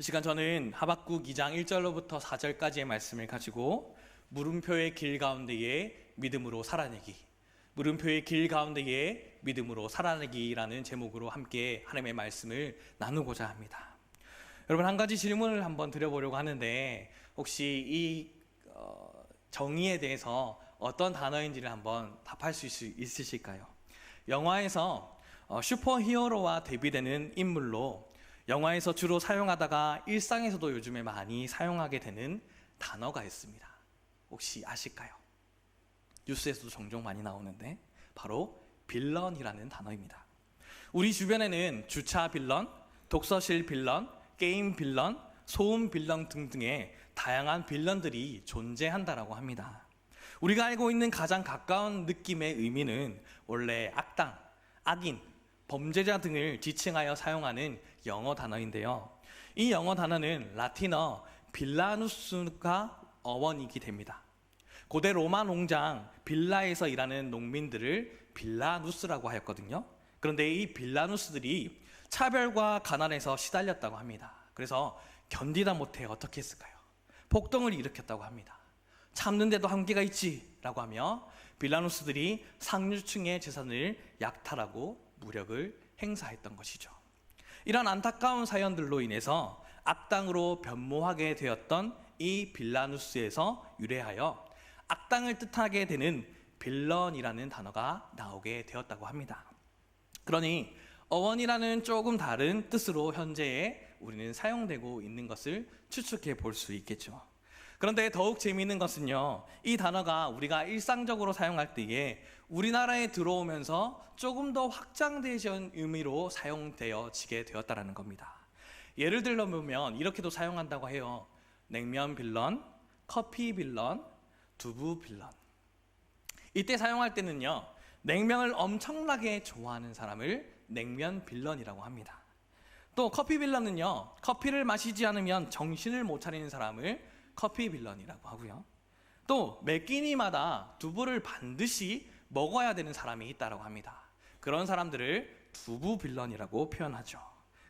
이 시간 저는 하박국 2장 1절로부터 4절까지의 말씀을 가지고 물음표의 길 가운데에 믿음으로 살아내기, 물음표의 길 가운데에 믿음으로 살아내기라는 제목으로 함께 하나님의 말씀을 나누고자 합니다. 여러분, 한 가지 질문을 한번 드려보려고 하는데, 혹시 이 정의에 대해서 어떤 단어인지를 한번 답할 수 있으실까요? 영화에서 슈퍼히어로와 대비되는 인물로 영화에서 주로 사용하다가 일상에서도 요즘에 많이 사용하게 되는 단어가 있습니다. 혹시 아실까요? 뉴스에서도 종종 많이 나오는데 바로 빌런이라는 단어입니다. 우리 주변에는 주차 빌런, 독서실 빌런, 게임 빌런, 소음 빌런 등등의 다양한 빌런들이 존재한다라고 합니다. 우리가 알고 있는 가장 가까운 느낌의 의미는 원래 악당, 악인, 범죄자 등을 지칭하여 사용하는 영어 단어인데요. 이 영어 단어는 라틴어 빌라누스가 어원이게 됩니다. 고대 로마 농장 빌라에서 일하는 농민들을 빌라누스라고 하였거든요. 그런데 이 빌라누스들이 차별과 가난에서 시달렸다고 합니다. 그래서 견디다 못해 어떻게 했을까요? 폭동을 일으켰다고 합니다. 참는데도 한계가 있지 라고 하며 빌라누스들이 상류층의 재산을 약탈하고 무력을 행사했던 것이죠. 이런 안타까운 사연들로 인해서 악당으로 변모하게 되었던 이 빌라누스에서 유래하여 악당을 뜻하게 되는 빌런이라는 단어가 나오게 되었다고 합니다. 그러니 어원이라는 조금 다른 뜻으로 현재에 우리는 사용되고 있는 것을 추측해 볼 수 있겠죠. 그런데 더욱 재미있는 것은요, 이 단어가 우리가 일상적으로 사용할 때에 우리나라에 들어오면서 조금 더 확장되신 의미로 사용되어지게 되었다는 겁니다. 예를 들어보면 이렇게도 사용한다고 해요. 냉면 빌런, 커피 빌런, 두부 빌런. 이때 사용할 때는요, 냉면을 엄청나게 좋아하는 사람을 냉면 빌런이라고 합니다. 또 커피 빌런은요, 커피를 마시지 않으면 정신을 못 차리는 사람을 커피 빌런이라고 하고요. 또 매 끼니마다 두부를 반드시 먹어야 되는 사람이 있다고 합니다. 그런 사람들을 두부 빌런이라고 표현하죠.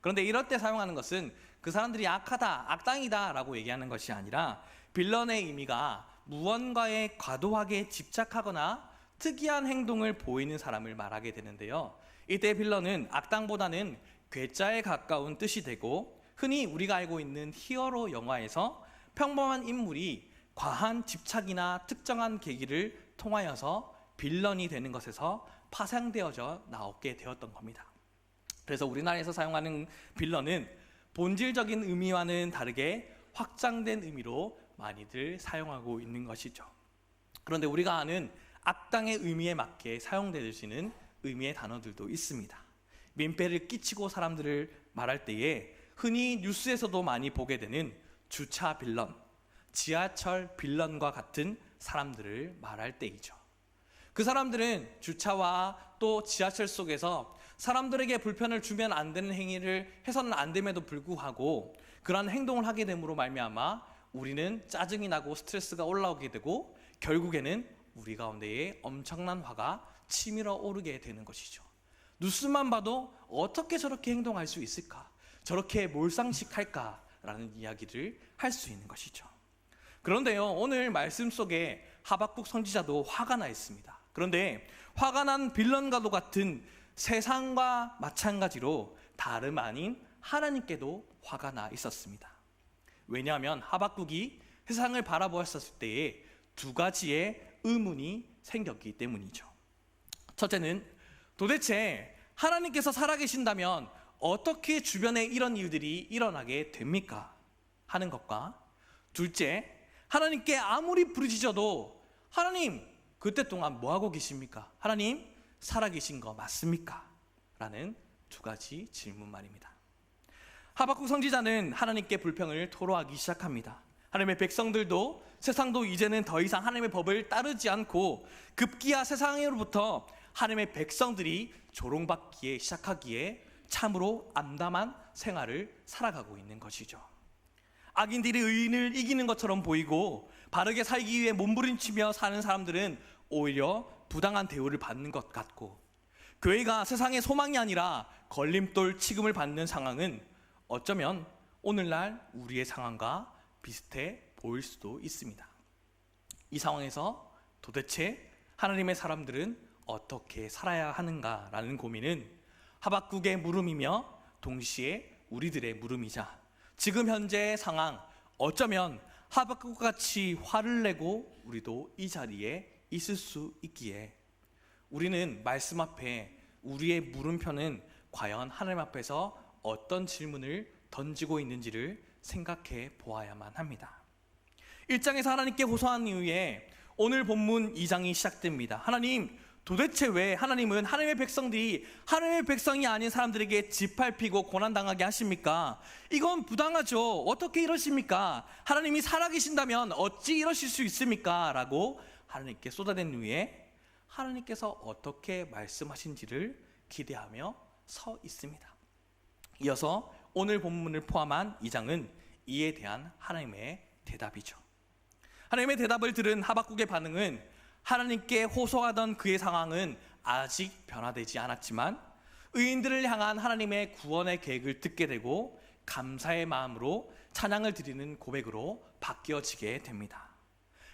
그런데 이럴 때 사용하는 것은 그 사람들이 악하다, 악당이다 라고 얘기하는 것이 아니라 빌런의 의미가 무언가에 과도하게 집착하거나 특이한 행동을 보이는 사람을 말하게 되는데요. 이때 빌런은 악당보다는 괴짜에 가까운 뜻이 되고, 흔히 우리가 알고 있는 히어로 영화에서 평범한 인물이 과한 집착이나 특정한 계기를 통하여서 빌런이 되는 것에서 파생되어져 나오게 되었던 겁니다. 그래서 우리나라에서 사용하는 빌런은 본질적인 의미와는 다르게 확장된 의미로 많이들 사용하고 있는 것이죠. 그런데 우리가 아는 악당의 의미에 맞게 사용되어지는 의미의 단어들도 있습니다. 민폐를 끼치고 사람들을 말할 때에 흔히 뉴스에서도 많이 보게 되는 주차 빌런, 지하철 빌런과 같은 사람들을 말할 때이죠. 그 사람들은 주차와 또 지하철 속에서 사람들에게 불편을 주면 안 되는 행위를 해서는 안 됨에도 불구하고 그러한 행동을 하게 됨으로 말미암아 우리는 짜증이 나고 스트레스가 올라오게 되고 결국에는 우리 가운데에 엄청난 화가 치밀어 오르게 되는 것이죠. 뉴스만 봐도 어떻게 저렇게 행동할 수 있을까? 저렇게 몰상식할까? 라는 이야기를 할 수 있는 것이죠. 그런데요, 오늘 말씀 속에 하박국 선지자도 화가 나 있습니다. 그런데 화가 난 빌런과도 같은 세상과 마찬가지로 다름 아닌 하나님께도 화가 나 있었습니다. 왜냐하면 하박국이 세상을 바라보았을 때에 두 가지의 의문이 생겼기 때문이죠. 첫째는 도대체 하나님께서 살아계신다면 어떻게 주변에 이런 일들이 일어나게 됩니까? 하는 것과, 둘째, 하나님께 아무리 부르짖어도 하나님 그때 동안 뭐하고 계십니까? 하나님 살아계신 거 맞습니까? 라는 두 가지 질문 말입니다. 하박국 선지자는 하나님께 불평을 토로하기 시작합니다. 하나님의 백성들도 세상도 이제는 더 이상 하나님의 법을 따르지 않고 급기야 세상으로부터 하나님의 백성들이 조롱받기에 시작하기에 참으로 암담한 생활을 살아가고 있는 것이죠. 악인들이 의인을 이기는 것처럼 보이고 바르게 살기 위해 몸부림치며 사는 사람들은 오히려 부당한 대우를 받는 것 같고, 교회가 세상의 소망이 아니라 걸림돌 취급을 받는 상황은 어쩌면 오늘날 우리의 상황과 비슷해 보일 수도 있습니다. 이 상황에서 도대체 하나님의 사람들은 어떻게 살아야 하는가라는 고민은 하박국의 물음이며 동시에 우리들의 물음이자 지금 현재의 상황, 어쩌면 하박국같이 화를 내고 우리도 이 자리에 있을 수 있기에 우리는 말씀 앞에 우리의 물음표는 과연 하나님 앞에서 어떤 질문을 던지고 있는지를 생각해 보아야만 합니다. 1장에서 하나님께 호소한 이후에 오늘 본문 2장이 시작됩니다. 하나님, 도대체 왜 하나님은 하나님의 백성들이 하나님의 백성이 아닌 사람들에게 짓밟히고 고난당하게 하십니까? 이건 부당하죠. 어떻게 이러십니까? 하나님이 살아계신다면 어찌 이러실 수 있습니까? 라고 하나님께 쏟아낸 후에 하나님께서 어떻게 말씀하신지를 기대하며 서 있습니다. 이어서 오늘 본문을 포함한 2장은 이에 대한 하나님의 대답이죠. 하나님의 대답을 들은 하박국의 반응은 하나님께 호소하던 그의 상황은 아직 변화되지 않았지만 의인들을 향한 하나님의 구원의 계획을 듣게 되고 감사의 마음으로 찬양을 드리는 고백으로 바뀌어지게 됩니다.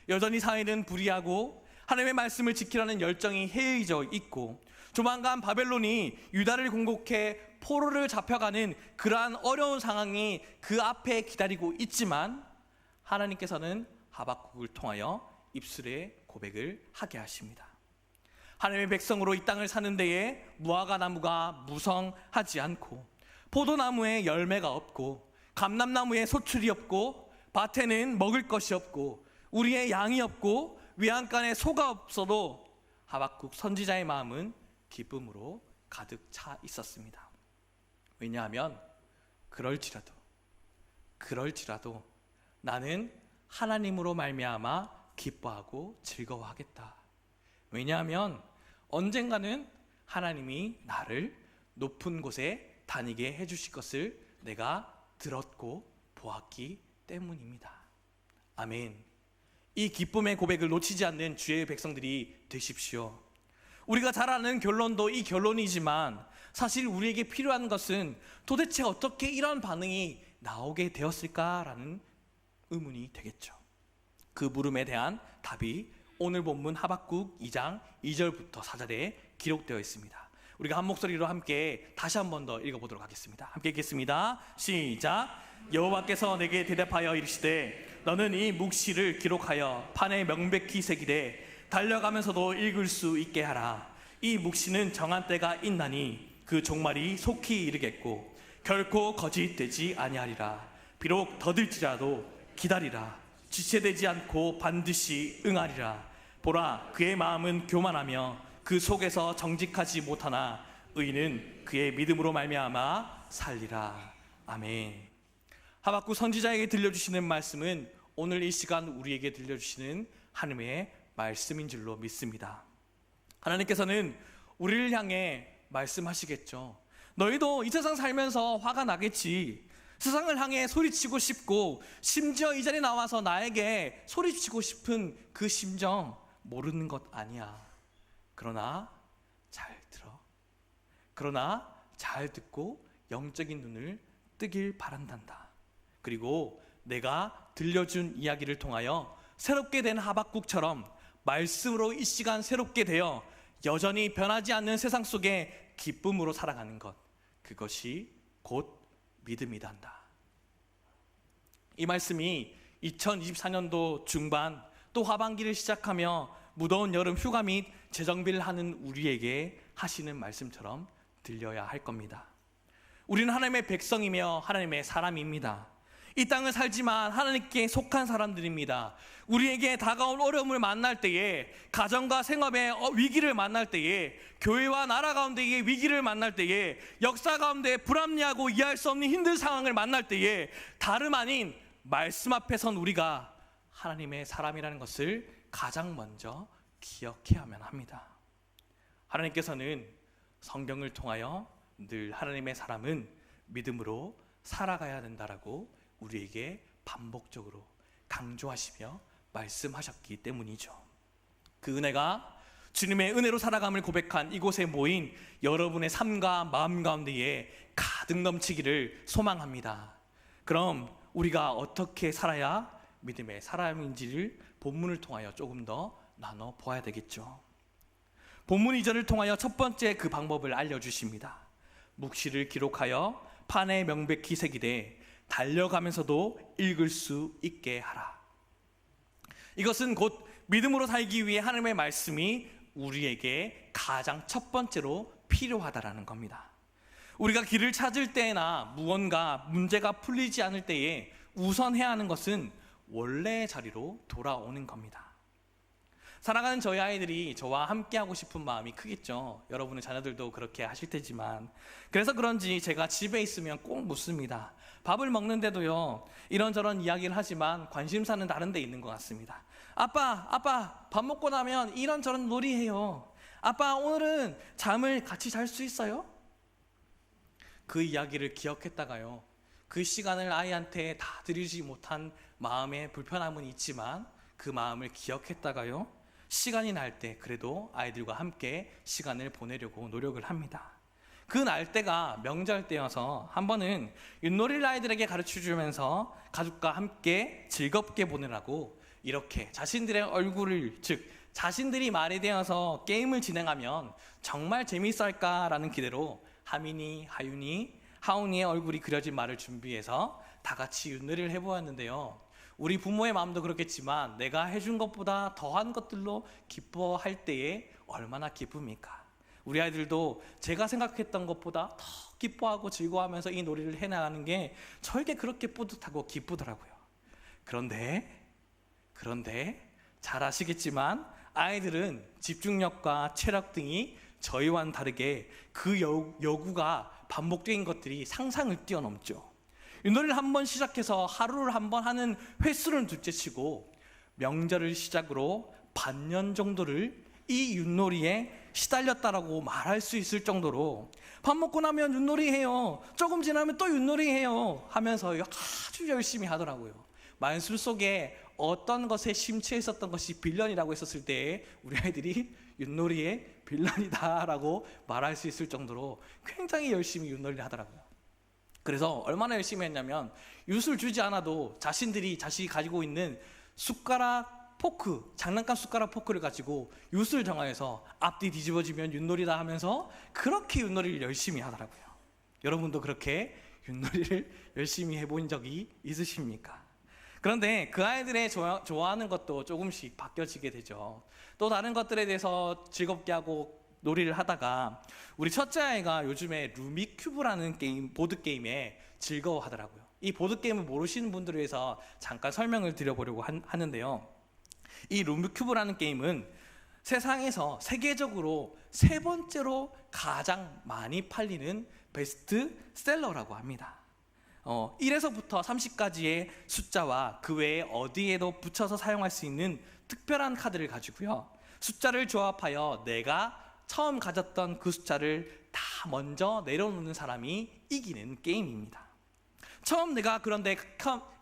여전히 사회는 불의하고 하나님의 말씀을 지키라는 열정이 해이져 있고 조만간 바벨론이 유다를 공격해 포로를 잡혀가는 그러한 어려운 상황이 그 앞에 기다리고 있지만 하나님께서는 하박국을 통하여 입술의 고백을 하게 하십니다. 하나님의 백성으로 이 땅을 사는 데에 무화과 나무가 무성하지 않고 포도나무에 열매가 없고 감람나무에 소출이 없고 밭에는 먹을 것이 없고 우리의 양이 없고 외양간에 소가 없어도 하박국 선지자의 마음은 기쁨으로 가득 차 있었습니다. 왜냐하면 그럴지라도 나는 하나님으로 말미암아 기뻐하고 즐거워하겠다. 왜냐하면 언젠가는 하나님이 나를 높은 곳에 다니게 해주실 것을 내가 들었고 보았기 때문입니다. 아멘. 이 기쁨의 고백을 놓치지 않는 주의 백성들이 되십시오. 우리가 잘 아는 결론도 이 결론이지만 사실 우리에게 필요한 것은 도대체 어떻게 이런 반응이 나오게 되었을까라는 의문이 되겠죠. 그 물음에 대한 답이 오늘 본문 하박국 2장 2절부터 4절에 기록되어 있습니다. 우리가 한 목소리로 함께 다시 한 번 더 읽어보도록 하겠습니다. 함께 읽겠습니다. 시작. 여호와께서 내게 대답하여 이르시되 너는 이 묵시를 기록하여 판에 명백히 새기되 달려가면서도 읽을 수 있게 하라. 이 묵시는 정한 때가 있나니 그 종말이 속히 이르겠고 결코 거짓되지 아니하리라. 비록 더딜지라도 기다리라. 지체되지 않고 반드시 응하리라. 보라, 그의 마음은 교만하며 그 속에서 정직하지 못하나 의인은 그의 믿음으로 말미암아 살리라. 아멘. 하박국 선지자에게 들려주시는 말씀은 오늘 이 시간 우리에게 들려주시는 하나님의 말씀인 줄로 믿습니다. 하나님께서는 우리를 향해 말씀하시겠죠. 너희도 이 세상 살면서 화가 나겠지. 세상을 향해 소리치고 싶고 심지어 이 자리에 나와서 나에게 소리치고 싶은 그 심정 모르는 것 아니야. 그러나 잘 들어. 그러나 잘 듣고 영적인 눈을 뜨길 바란단다. 그리고 내가 들려준 이야기를 통하여 새롭게 된 하박국처럼 말씀으로 이 시간 새롭게 되어 여전히 변하지 않는 세상 속에 기쁨으로 살아가는 것, 그것이 곧 믿음이단다. 이 말씀이 2024년도 중반 또 하반기를 시작하며 무더운 여름 휴가 및 재정비를 하는 우리에게 하시는 말씀처럼 들려야 할 겁니다. 우리는 하나님의 백성이며 하나님의 사람입니다. 이 땅을 살지만 하나님께 속한 사람들입니다. 우리에게 다가온 어려움을 만날 때에, 가정과 생업의 위기를 만날 때에, 교회와 나라 가운데의 위기를 만날 때에, 역사 가운데 불합리하고 이해할 수 없는 힘든 상황을 만날 때에 다름 아닌 말씀 앞에 선 우리가 하나님의 사람이라는 것을 가장 먼저 기억해야만 합니다. 하나님께서는 성경을 통하여 늘 하나님의 사람은 믿음으로 살아가야 된다라고 우리에게 반복적으로 강조하시며 말씀하셨기 때문이죠. 그 은혜가 주님의 은혜로 살아감을 고백한 이곳에 모인 여러분의 삶과 마음 가운데에 가득 넘치기를 소망합니다. 그럼 우리가 어떻게 살아야 믿음의 사람인지를 본문을 통하여 조금 더 나눠 보아야 되겠죠. 본문 2절을 통하여 첫 번째 그 방법을 알려주십니다. 묵시를 기록하여 판에 명백히 새기되 달려가면서도 읽을 수 있게 하라. 이것은 곧 믿음으로 살기 위해 하나님의 말씀이 우리에게 가장 첫 번째로 필요하다라는 겁니다. 우리가 길을 찾을 때나 무언가 문제가 풀리지 않을 때에 우선 해야 하는 것은 원래의 자리로 돌아오는 겁니다. 사랑하는 저희 아이들이 저와 함께 하고 싶은 마음이 크겠죠. 여러분의 자녀들도 그렇게 하실 테지만, 그래서 그런지 제가 집에 있으면 꼭 묻습니다. 밥을 먹는데도요, 이런저런 이야기를 하지만 관심사는 다른 데 있는 것 같습니다. 아빠 밥 먹고 나면 이런저런 놀이해요. 아빠, 오늘은 잠을 같이 잘 수 있어요? 그 이야기를 기억했다가요, 그 시간을 아이한테 다 드리지 못한 마음의 불편함은 있지만 그 마음을 기억했다가요, 시간이 날 때 그래도 아이들과 함께 시간을 보내려고 노력을 합니다. 그 날 때가 명절 때여서 한 번은 윷놀이를 아이들에게 가르쳐주면서 가족과 함께 즐겁게 보내라고 이렇게 자신들의 얼굴을, 즉 자신들이 말이 되어서 게임을 진행하면 정말 재미있어 할까라는 기대로 하민이, 하윤이, 하온이의 얼굴이 그려진 말을 준비해서 다 같이 윷놀이를 해보았는데요, 우리 부모의 마음도 그렇겠지만 내가 해준 것보다 더한 것들로 기뻐할 때에 얼마나 기쁩니까? 우리 아이들도 제가 생각했던 것보다 더 기뻐하고 즐거워하면서 이 놀이를 해나가는 게 저에게 그렇게 뿌듯하고 기쁘더라고요. 그런데 잘 아시겠지만 아이들은 집중력과 체력 등이 저희와는 다르게 그 요구가 반복적인 것들이 상상을 뛰어넘죠. 윷놀이를 한 번 시작해서 하루를 한 번 하는 횟수는 둘째치고 명절을 시작으로 반년 정도를 이 윷놀이에 시달렸다라고 말할 수 있을 정도로 밥 먹고 나면 윷놀이 해요, 조금 지나면 또 윷놀이 해요 하면서 아주 열심히 하더라고요. 말씀 속에 어떤 것에 심취해 있었던 것이 빌런이라고 했었을 때 우리 아이들이 윷놀이의 빌런이다라고 말할 수 있을 정도로 굉장히 열심히 윷놀이를 하더라고요. 그래서 얼마나 열심히 했냐면 윷을 주지 않아도 자신이 가지고 있는 숟가락, 포크, 장난감 숟가락 포크를 가지고 윷을 정하여서 앞뒤 뒤집어지면 윷놀이다 하면서 그렇게 윷놀이를 열심히 하더라고요. 여러분도 그렇게 윷놀이를 열심히 해본 적이 있으십니까? 그런데 그 아이들의 좋아하는 것도 조금씩 바뀌어지게 되죠. 또 다른 것들에 대해서 즐겁게 하고 놀이를 하다가 우리 첫째 아이가 요즘에 루미큐브라는 게임, 보드게임에 즐거워하더라고요. 이 보드게임을 모르시는 분들을 위해서 잠깐 설명을 드려보려고 하는데요, 이 루미큐브라는 게임은 세상에서 세계적으로 세 번째로 가장 많이 팔리는 베스트셀러라고 합니다. 1에서부터 30까지의 숫자와 그 외에 어디에도 붙여서 사용할 수 있는 특별한 카드를 가지고요, 숫자를 조합하여 내가 처음 가졌던 그 숫자를 다 먼저 내려놓는 사람이 이기는 게임입니다. 처음 내가 그런데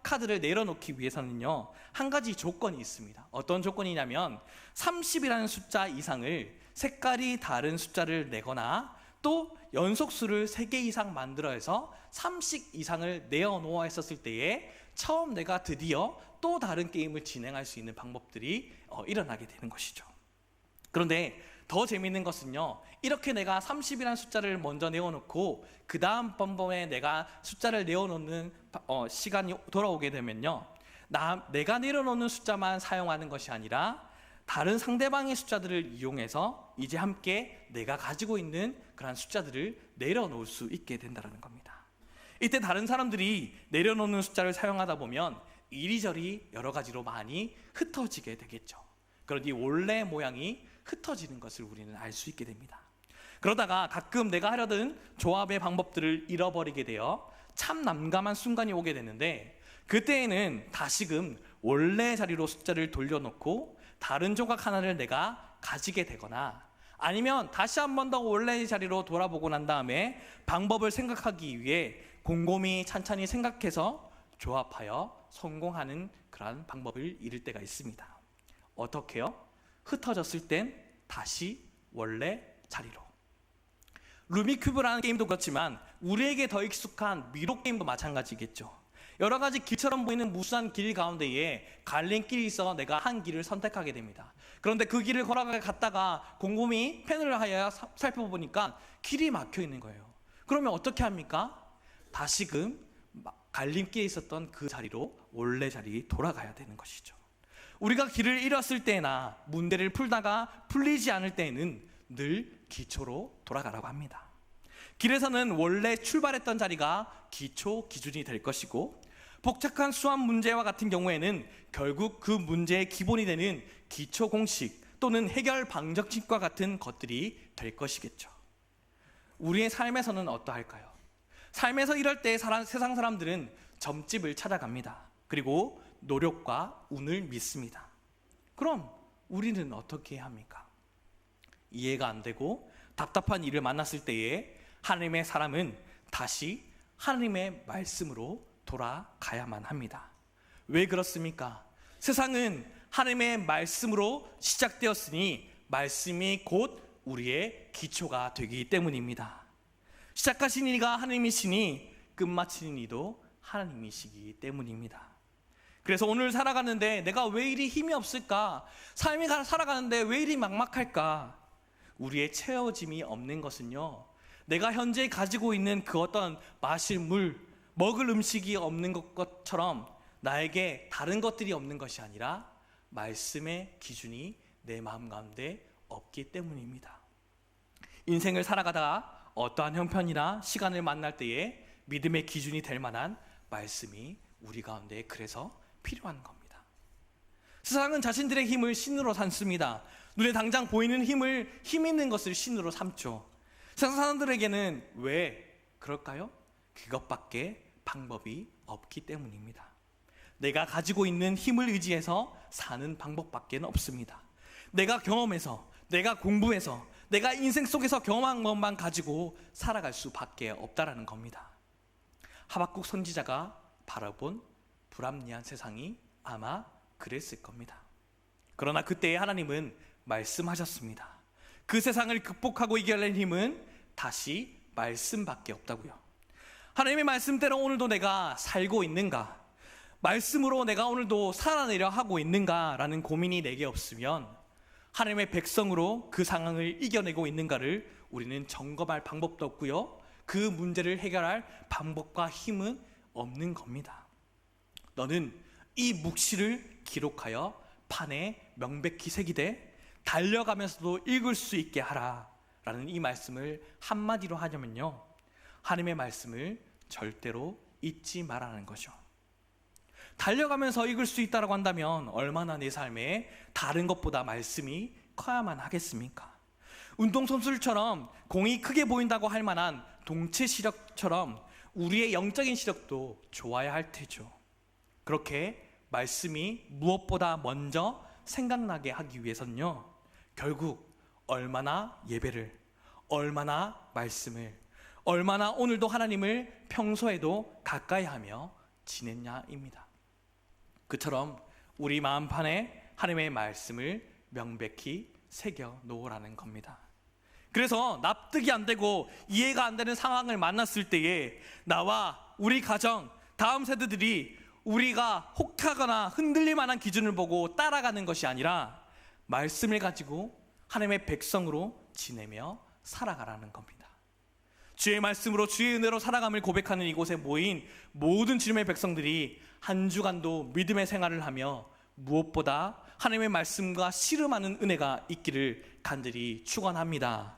카드를 내려놓기 위해서는요, 한 가지 조건이 있습니다. 어떤 조건이냐면 30이라는 숫자 이상을 색깔이 다른 숫자를 내거나 또 연속수를 3개 이상 만들어서 30 이상을 내어놓아 했었을 때에 처음 내가 드디어 또 다른 게임을 진행할 수 있는 방법들이 일어나게 되는 것이죠. 그런데 더 재미있는 것은요, 이렇게 내가 30이라는 숫자를 먼저 내어놓고 그 다음 번번에 내가 숫자를 내어놓는 시간이 돌아오게 되면요, 내가 내려놓는 숫자만 사용하는 것이 아니라 다른 상대방의 숫자들을 이용해서 이제 함께 내가 가지고 있는 그런 숫자들을 내려놓을 수 있게 된다는 겁니다. 이때 다른 사람들이 내려놓는 숫자를 사용하다 보면 이리저리 여러 가지로 많이 흩어지게 되겠죠. 그러니 원래 모양이 흩어지는 것을 우리는 알 수 있게 됩니다. 그러다가 가끔 내가 하려던 조합의 방법들을 잃어버리게 되어 참 난감한 순간이 오게 되는데, 그때에는 다시금 원래 자리로 숫자를 돌려놓고 다른 조각 하나를 내가 가지게 되거나, 아니면 다시 한 번 더 원래의 자리로 돌아보고 난 다음에 방법을 생각하기 위해 곰곰이 찬찬히 생각해서 조합하여 성공하는 그러한 방법을 잃을 때가 있습니다. 어떻게요? 흩어졌을 땐 다시 원래 자리로. 루미큐브라는 게임도 그렇지만 우리에게 더 익숙한 미로 게임도 마찬가지겠죠. 여러 가지 길처럼 보이는 무수한 길 가운데에 갈림길이 있어 내가 한 길을 선택하게 됩니다. 그런데 그 길을 갔다가 곰곰이 펜을 하여 살펴보니까 길이 막혀 있는 거예요. 그러면 어떻게 합니까? 다시금 갈림길에 있었던 그 자리로 원래 자리 돌아가야 되는 것이죠. 우리가 길을 잃었을 때나 문제를 풀다가 풀리지 않을 때에는 늘 기초로 돌아가라고 합니다. 길에서는 원래 출발했던 자리가 기초 기준이 될 것이고, 복잡한 수학 문제와 같은 경우에는 결국 그 문제의 기본이 되는 기초 공식 또는 해결 방정식과 같은 것들이 될 것이겠죠. 우리의 삶에서는 어떠할까요? 삶에서 이럴 때 세상 사람들은 점집을 찾아갑니다. 그리고 노력과 운을 믿습니다. 그럼 우리는 어떻게 해야 합니까? 이해가 안 되고 답답한 일을 만났을 때에 하나님의 사람은 다시 하나님의 말씀으로 돌아가야만 합니다. 왜 그렇습니까? 세상은 하나님의 말씀으로 시작되었으니 말씀이 곧 우리의 기초가 되기 때문입니다. 시작하신 이가 하나님이시니 끝마치는 이도 하나님이시기 때문입니다. 그래서 오늘 살아가는데 내가 왜 이리 힘이 없을까? 삶이 살아가는데 왜 이리 막막할까? 우리의 채워짐이 없는 것은요, 내가 현재 가지고 있는 그 어떤 마실 물, 먹을 음식이 없는 것처럼 나에게 다른 것들이 없는 것이 아니라 말씀의 기준이 내 마음 가운데 없기 때문입니다. 인생을 살아가다가 어떠한 형편이나 시간을 만날 때에 믿음의 기준이 될 만한 말씀이 우리 가운데 그래서 필요한 겁니다. 세상은 자신들의 힘을 신으로 삼습니다. 눈에 당장 보이는 힘 있는 것을 신으로 삼죠. 세상 사람들에게는 왜 그럴까요? 그것밖에 방법이 없기 때문입니다. 내가 가지고 있는 힘을 의지해서 사는 방법밖에 없습니다. 내가 경험해서, 내가 공부해서, 내가 인생 속에서 경험한 것만 가지고 살아갈 수밖에 없다라는 겁니다. 하박국 선지자가 바라본 불합리한 세상이 아마 그랬을 겁니다. 그러나 그때의 하나님은 말씀하셨습니다. 그 세상을 극복하고 이겨낼 힘은 다시 말씀밖에 없다고요. 하나님의 말씀대로 오늘도 내가 살고 있는가? 말씀으로 내가 오늘도 살아내려 하고 있는가라는 고민이 내게 없으면 하나님의 백성으로 그 상황을 이겨내고 있는가를 우리는 점검할 방법도 없고요, 그 문제를 해결할 방법과 힘은 없는 겁니다. 너는 이 묵시를 기록하여 판에 명백히 새기되 달려가면서도 읽을 수 있게 하라 라는 이 말씀을 한마디로 하냐면요, 하나님의 말씀을 절대로 잊지 말라는 거죠. 달려가면서 읽을 수 있다고 한다면 얼마나 내 삶에 다른 것보다 말씀이 커야만 하겠습니까? 운동선수들처럼 공이 크게 보인다고 할 만한 동체 시력처럼 우리의 영적인 시력도 좋아야 할 테죠. 그렇게 말씀이 무엇보다 먼저 생각나게 하기 위해서는요, 결국 얼마나 예배를, 얼마나 말씀을, 얼마나 오늘도 하나님을 평소에도 가까이 하며 지냈냐입니다. 그처럼 우리 마음판에 하나님의 말씀을 명백히 새겨 놓으라는 겁니다. 그래서 납득이 안 되고 이해가 안 되는 상황을 만났을 때에 나와 우리 가정, 다음 세대들이 우리가 혹하거나 흔들릴 만한 기준을 보고 따라가는 것이 아니라 말씀을 가지고 하나님의 백성으로 지내며 살아가라는 겁니다. 주의 말씀으로 주의 은혜로 살아감을 고백하는 이곳에 모인 모든 주님의 백성들이 한 주간도 믿음의 생활을 하며 무엇보다 하나님의 말씀과 씨름하는 은혜가 있기를 간절히 축원합니다.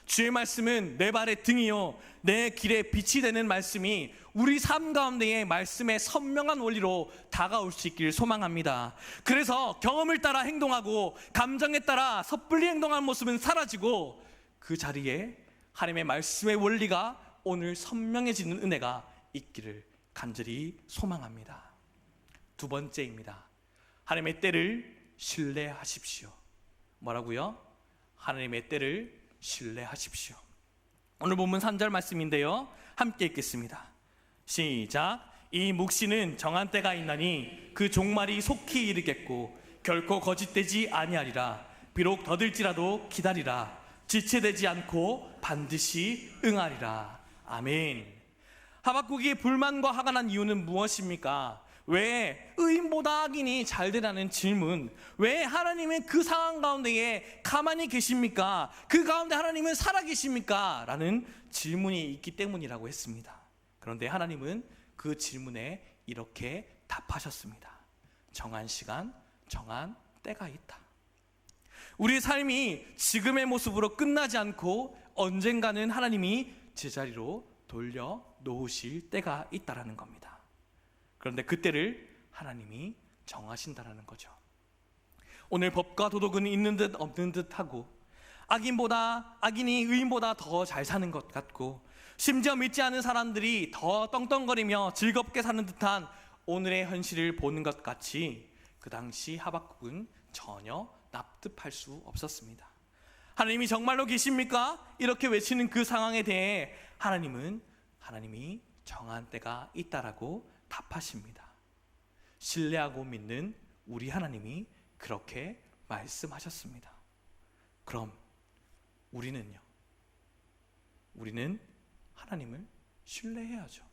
주의 말씀은 내 발의 등이요 내 길에 빛이 되는 말씀이 우리 삶 가운데의 말씀의 선명한 원리로 다가올 수 있기를 소망합니다. 그래서 경험을 따라 행동하고 감정에 따라 섣불리 행동하는 모습은 사라지고 그 자리에 하나님의 말씀의 원리가 오늘 선명해지는 은혜가 있기를 간절히 소망합니다. 두 번째입니다. 하나님의 때를 신뢰하십시오. 뭐라고요? 하나님의 때를 신뢰하십시오. 오늘 본문 3절 말씀인데요, 함께 읽겠습니다. 시작. 이 묵시는 정한 때가 있나니 그 종말이 속히 이르겠고 결코 거짓되지 아니하리라. 비록 더딜지라도 기다리라. 지체되지 않고 반드시 응하리라. 아멘. 하박국이 불만과 화가 난 이유는 무엇입니까? 왜 의인보다 악인이 잘 되라는 질문, 왜 하나님은 그 상황 가운데에 가만히 계십니까? 그 가운데 하나님은 살아계십니까? 라는 질문이 있기 때문이라고 했습니다. 그런데 하나님은 그 질문에 이렇게 답하셨습니다. 정한 시간, 정한 때가 있다. 우리의 삶이 지금의 모습으로 끝나지 않고 언젠가는 하나님이 제자리로 돌려 놓으실 때가 있다라는 겁니다. 그런데 그때를 하나님이 정하신다라는 거죠. 오늘 법과 도덕은 있는 듯 없는 듯 하고, 악인이 의인보다 더 잘 사는 것 같고, 심지어 믿지 않은 사람들이 더 떵떵거리며 즐겁게 사는 듯한 오늘의 현실을 보는 것 같이 그 당시 하박국은 전혀 납득할 수 없었습니다. 하나님이 정말로 계십니까? 이렇게 외치는 그 상황에 대해 하나님이 정한 때가 있다라고 답하십니다. 신뢰하고 믿는 우리 하나님이 그렇게 말씀하셨습니다. 그럼 우리는요? 우리는 하나님을 신뢰해야죠.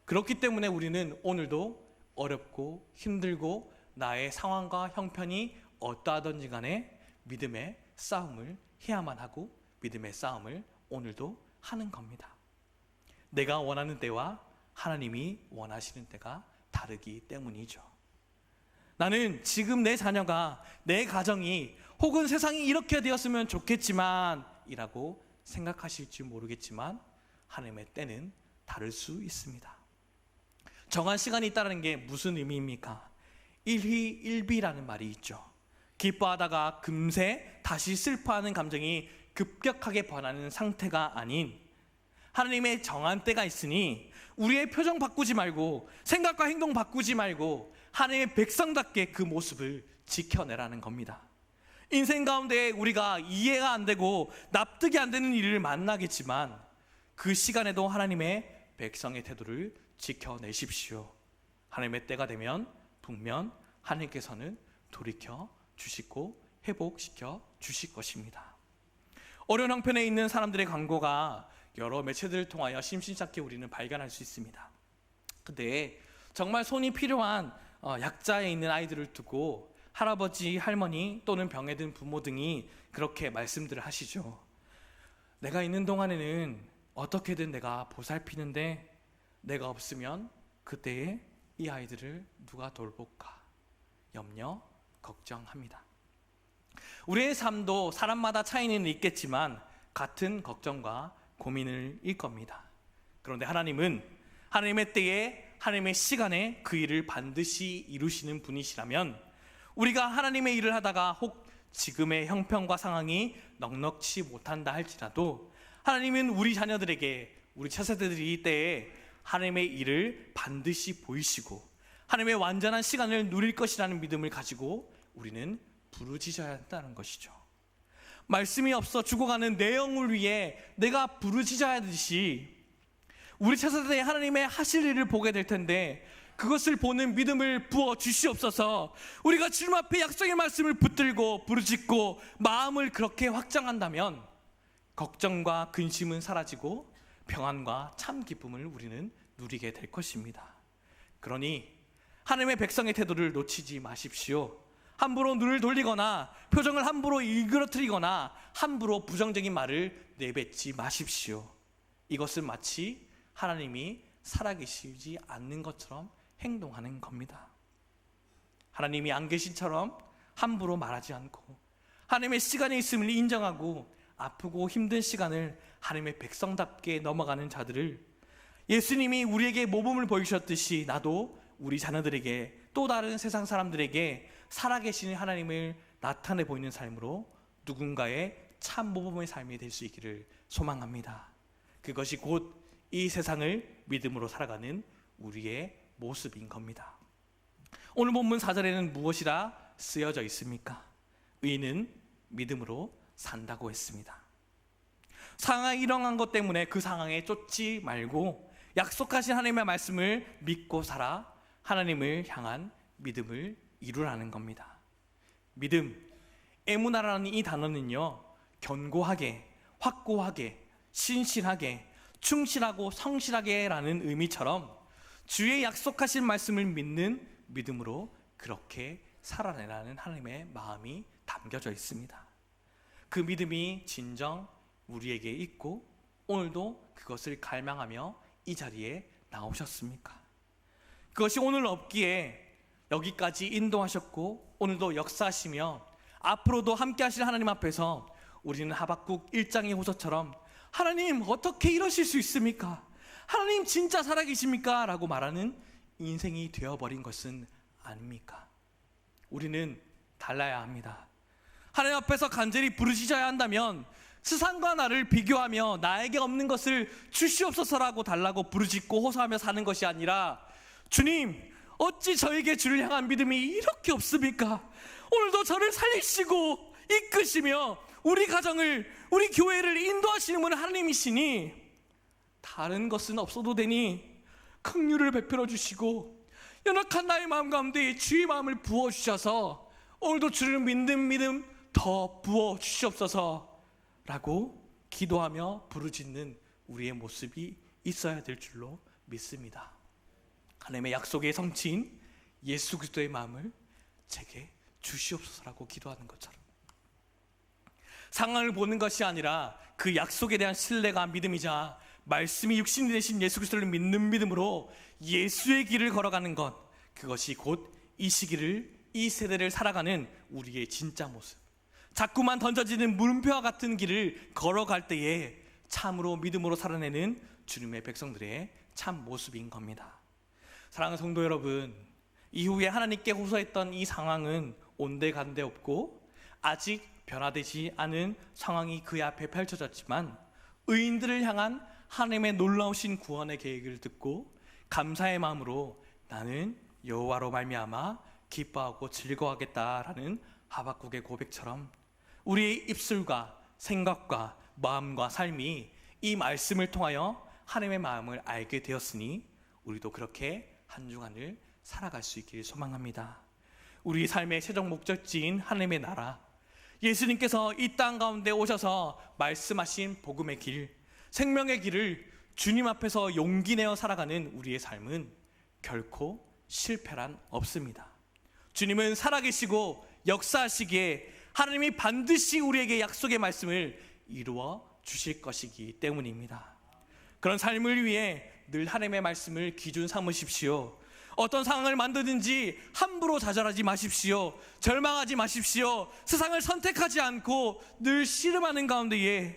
그렇기 때문에 우리는 오늘도 어렵고 힘들고 나의 상황과 형편이 어떠하든지 간에 믿음의 싸움을 해야만 하고 믿음의 싸움을 오늘도 하는 겁니다. 내가 원하는 때와 하나님이 원하시는 때가 다르기 때문이죠. 나는 지금 내 자녀가, 내 가정이 혹은 세상이 이렇게 되었으면 좋겠지만 이라고 생각하실지 모르겠지만 하나님의 때는 다를 수 있습니다. 정한 시간이 있다는 게 무슨 의미입니까? 일희일비라는 말이 있죠. 기뻐하다가 금세 다시 슬퍼하는 감정이 급격하게 변하는 상태가 아닌, 하나님의 정한 때가 있으니 우리의 표정 바꾸지 말고 생각과 행동 바꾸지 말고 하나님의 백성답게 그 모습을 지켜내라는 겁니다. 인생 가운데 우리가 이해가 안 되고 납득이 안 되는 일을 만나겠지만 그 시간에도 하나님의 백성의 태도를 지켜내십시오. 하나님의 때가 되면 분명 하나님께서는 돌이켜 주시고 회복시켜 주실 것입니다. 어려운 형편에 있는 사람들의 간구가 여러 매체들을 통하여 심심찮게 우리는 발견할 수 있습니다. 근데 정말 손이 필요한 약자에 있는 아이들을 두고 할아버지, 할머니 또는 병에 든 부모 등이 그렇게 말씀들을 하시죠. 내가 있는 동안에는 어떻게든 내가 보살피는데 내가 없으면 그때에 이 아이들을 누가 돌볼까 염려, 걱정합니다. 우리의 삶도 사람마다 차이는 있겠지만 같은 걱정과 고민을 일 겁니다. 그런데 하나님은 하나님의 때에 하나님의 시간에 그 일을 반드시 이루시는 분이시라면 우리가 하나님의 일을 하다가 혹 지금의 형편과 상황이 넉넉치 못한다 할지라도 하나님은 우리 자녀들에게, 우리 차세대들이 이때에 하나님의 일을 반드시 보이시고 하나님의 완전한 시간을 누릴 것이라는 믿음을 가지고 우리는 부르짖어야 한다는 것이죠. 말씀이 없어 죽어가는 내 영을 위해 내가 부르짖어야 하듯이 우리 차세대에 하나님의 하실 일을 보게 될 텐데 그것을 보는 믿음을 부어 주시옵소서. 우리가 주님 앞에 약속의 말씀을 붙들고 부르짖고 마음을 그렇게 확장한다면 걱정과 근심은 사라지고 평안과 참 기쁨을 우리는 누리게 될 것입니다. 그러니 하나님의 백성의 태도를 놓치지 마십시오. 함부로 눈을 돌리거나 표정을 함부로 일그러뜨리거나 함부로 부정적인 말을 내뱉지 마십시오. 이것은 마치 하나님이 살아계시지 않는 것처럼 행동하는 겁니다. 하나님이 안 계신처럼 함부로 말하지 않고 하나님의 시간이 있음을 인정하고 아프고 힘든 시간을 하나님의 백성답게 넘어가는 자들을 예수님이 우리에게 모범을 보이셨듯이 나도 우리 자녀들에게 또 다른 세상 사람들에게 살아계시는 하나님을 나타내 보이는 삶으로 누군가의 참 모범의 삶이 될 수 있기를 소망합니다. 그것이 곧 이 세상을 믿음으로 살아가는 우리의 모습인 겁니다. 오늘 본문 4절에는 무엇이라 쓰여져 있습니까? 의인은 믿음으로 산다고 했습니다. 상황이 일어난 것 때문에 그 상황에 쫓지 말고 약속하신 하나님의 말씀을 믿고 살아 하나님을 향한 믿음을 이루라는 겁니다. 믿음, 에무나라는 이 단어는요, 견고하게, 확고하게, 신실하게, 충실하고 성실하게라는 의미처럼 주의 약속하신 말씀을 믿는 믿음으로 그렇게 살아내라는 하나님의 마음이 담겨져 있습니다. 그 믿음이 진정 우리에게 있고 오늘도 그것을 갈망하며 이 자리에 나오셨습니까? 그것이 오늘 없기에 여기까지 인도하셨고 오늘도 역사하시며 앞으로도 함께 하실 하나님 앞에서 우리는 하박국 1장의 호소처럼 하나님 어떻게 이러실 수 있습니까? 하나님 진짜 살아계십니까? 라고 말하는 인생이 되어버린 것은 아닙니까? 우리는 달라야 합니다. 하나님 앞에서 간절히 부르짖어야 한다면 세상과 나를 비교하며 나에게 없는 것을 주시옵소서라고 달라고 부르짖고 호소하며 사는 것이 아니라 주님 어찌 저에게 주를 향한 믿음이 이렇게 없습니까? 오늘도 저를 살리시고 이끄시며 우리 가정을 우리 교회를 인도하시는 분은 하나님이시니 다른 것은 없어도 되니 긍휼을 베풀어 주시고 연약한 나의 마음 가운데 주의 마음을 부어주셔서 오늘도 주를 믿는 믿음 더 부어주시옵소서 라고 기도하며 부르짖는 우리의 모습이 있어야 될 줄로 믿습니다. 하나님의 약속의 성취인 예수 그리스도의 마음을 제게 주시옵소서라고 기도하는 것처럼 상황을 보는 것이 아니라 그 약속에 대한 신뢰가 믿음이자 말씀이 육신이 되신 예수 그리스도를 믿는 믿음으로 예수의 길을 걸어가는 것, 그것이 곧 이 시기를 이 세대를 살아가는 우리의 진짜 모습, 자꾸만 던져지는 물음표와 같은 길을 걸어갈 때에 참으로 믿음으로 살아내는 주님의 백성들의 참 모습인 겁니다. 사랑하는 성도 여러분, 이후에 하나님께 호소했던 이 상황은 온데간데 없고 아직 변화되지 않은 상황이 그의 앞에 펼쳐졌지만 의인들을 향한 하나님의 놀라우신 구원의 계획을 듣고 감사의 마음으로 나는 여호와로 말미암아 기뻐하고 즐거워하겠다라는 하박국의 고백처럼 우리의 입술과 생각과 마음과 삶이 이 말씀을 통하여 하나님의 마음을 알게 되었으니 우리도 그렇게 한 주간을 살아갈 수 있기를 소망합니다. 우리 삶의 최종 목적지인 하나님의 나라, 예수님께서 이 땅 가운데 오셔서 말씀하신 복음의 길, 생명의 길을 주님 앞에서 용기 내어 살아가는 우리의 삶은 결코 실패란 없습니다. 주님은 살아계시고 역사하시기에 하나님이 반드시 우리에게 약속의 말씀을 이루어 주실 것이기 때문입니다. 그런 삶을 위해 늘 하나님의 말씀을 기준 삼으십시오. 어떤 상황을 만드든지 함부로 좌절하지 마십시오. 절망하지 마십시오. 세상을 선택하지 않고 늘 씨름하는 가운데에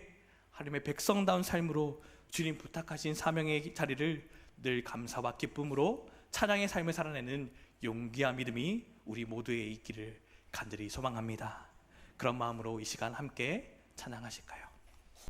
하나님의 백성다운 삶으로 주님 부탁하신 사명의 자리를 늘 감사와 기쁨으로 찬양의 삶을 살아내는 용기와 믿음이 우리 모두에 있기를 간절히 소망합니다. 그런 마음으로 이 시간 함께 찬양하실까요?